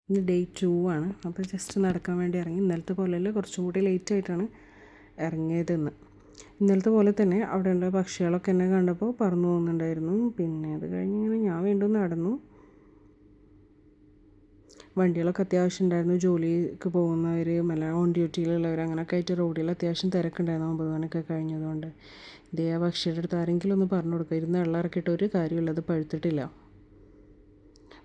ഇന്ന് ഡേ 2 ആണ്. അപ്പോൾ ജസ്റ്റ് നടക്കാൻ വേണ്ടി ഇറങ്ങി. ഇന്നലത്തെ പോലെയല്ല, കുറച്ചും കൂടി ലേറ്റായിട്ടാണ് ഇറങ്ങിയത് ഇന്ന്. ഇന്നലത്തെ പോലെ തന്നെ അവിടെയുള്ള പക്ഷികളൊക്കെ എന്നെ കണ്ടപ്പോൾ പറന്നു പോകുന്നുണ്ടായിരുന്നു. പിന്നെ അത് കഴിഞ്ഞ് ഇങ്ങനെ ഞാൻ വീണ്ടും നടന്നു. വണ്ടികളൊക്കെ അത്യാവശ്യം ഉണ്ടായിരുന്നു. ജോലിക്ക് പോകുന്നവർ, ഓൺ ഡ്യൂട്ടിയിലുള്ളവർ, അങ്ങനെയൊക്കെ ആയിട്ട് റോഡിൽ അത്യാവശ്യം തിരക്കുണ്ടായിരുന്നു 9 മണിയൊക്കെ കഴിഞ്ഞതുകൊണ്ട്. ഇതേ ആ പക്ഷിയുടെ അടുത്ത് ആരെങ്കിലും ഒന്ന് പറഞ്ഞു കൊടുക്കുക, ഇരുന്ന് വെള്ളം ഇറക്കിയിട്ട് ഒരു കാര്യമില്ല, അത് പഴുത്തിട്ടില്ല.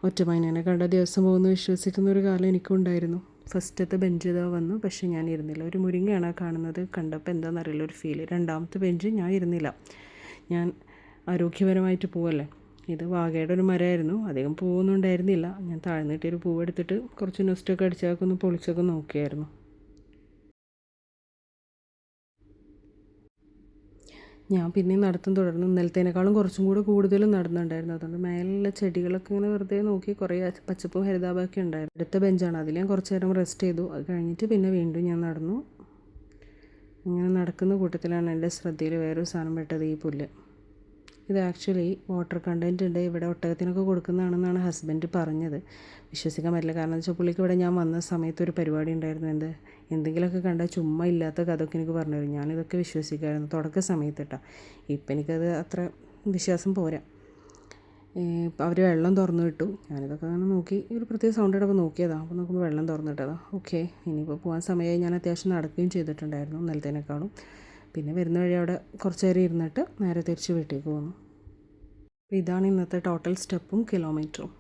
ഒറ്റമൈനേനെ കണ്ട ദിവസം പോകുന്നു വിശ്വസിക്കുന്ന ഒരു കാലം എനിക്കും ഉണ്ടായിരുന്നു. ഫസ്റ്റത്തെ ബെഞ്ച് ഇതാ വന്നു, പക്ഷേ ഞാൻ ഇരുന്നില്ല. ഒരു മുരിങ്ങയാണ് കാണുന്നത്. കണ്ടപ്പോൾ എന്താണെന്നറിയില്ല, ഒരു ഫീൽ. രണ്ടാമത്തെ ബെഞ്ച് ഞാൻ ഇരുന്നില്ല. ഞാൻ ആരോഗ്യപരമായിട്ട് പോവല്ലേ. ഇത് വാഗയുടെ ഒരു മരമായിരുന്നു, അധികം പൂവൊന്നും ഉണ്ടായിരുന്നില്ല. ഞാൻ താഴ്ന്നിട്ടൊരു പൂവെടുത്തിട്ട് കുറച്ച് നെസ്റ്റൊക്കെ അടിച്ചൊക്കെ ഒന്ന് പൊളിച്ചൊക്കെ നോക്കിയായിരുന്നു. ഞാൻ പിന്നെയും നടത്തം തുടർന്നു. ഇന്നലത്തേനേക്കാളും കുറച്ചും കൂടി കൂടുതലും നടന്നുണ്ടായിരുന്നു. അതുകൊണ്ട് മേലുള്ള ചെടികളൊക്കെ ഇങ്ങനെ വെറുതെ നോക്കി. കുറേ പച്ചപ്പും ഹരിതാഭമൊക്കെ ഉണ്ടായിരുന്നു. അടുത്ത ബെഞ്ചാണ്, അതിൽ ഞാൻ കുറച്ച് നേരം റെസ്റ്റ് ചെയ്തു. അത് കഴിഞ്ഞിട്ട് പിന്നെ വീണ്ടും ഞാൻ നടന്നു. ഇങ്ങനെ നടക്കുന്ന കൂട്ടത്തിലാണ് എൻ്റെ ശ്രദ്ധയിൽ വേറൊരു സാധനം പെട്ടത്, ഈ പുല്ല്. ഇത് ആക്ച്വലി വാട്ടർ കണ്ടൻറ്റ് ഉണ്ട്, ഇവിടെ ഒട്ടകത്തിനൊക്കെ കൊടുക്കുന്നതാണെന്നാണ് ഹസ്ബൻഡ് പറഞ്ഞത്. വിശ്വസിക്കാൻ പറ്റില്ല. കാരണം എന്ന് വെച്ചാൽ പുള്ളിക്ക് ഇവിടെ ഞാൻ വന്ന സമയത്ത് ഒരു പരിപാടി ഉണ്ടായിരുന്നു. എന്തെങ്കിലുമൊക്കെ കണ്ടാൽ ചുമ്മാ ഇല്ലാത്ത കഥയൊക്കെ എനിക്ക് പറഞ്ഞു തരും. ഞാനിതൊക്കെ വിശ്വസിക്കുമായിരുന്നു തുടക്ക സമയത്ത് കേട്ടോ. ഇപ്പം എനിക്കത് അത്ര വിശ്വാസം പോരാ. അവർ വെള്ളം തുറന്നു വിട്ടു. ഞാനിതൊക്കെ അങ്ങനെ നോക്കി, ഒരു പ്രത്യേക സൗണ്ട് ഇടപ്പോൾ നോക്കിയതാണ്. അപ്പോൾ നോക്കുമ്പോൾ വെള്ളം തുറന്നിട്ടതാണ്. ഓക്കെ, ഇനിയിപ്പോൾ പോകാൻ സമയമായി. ഞാൻ അത്യാവശ്യം നടക്കുകയും ചെയ്തിട്ടുണ്ടായിരുന്നു ഇന്നലത്തേനേക്കാളും. പിന്നെ വരുന്ന വഴി അവിടെ കുറച്ച് നേരം ഇരുന്നിട്ട് നേരെ തിരിച്ച് വീട്ടിലേക്ക് പോന്നു. അപ്പോൾ ഇതാണ് ഇന്നത്തെ ടോട്ടൽ സ്റ്റെപ്പും കിലോമീറ്ററും.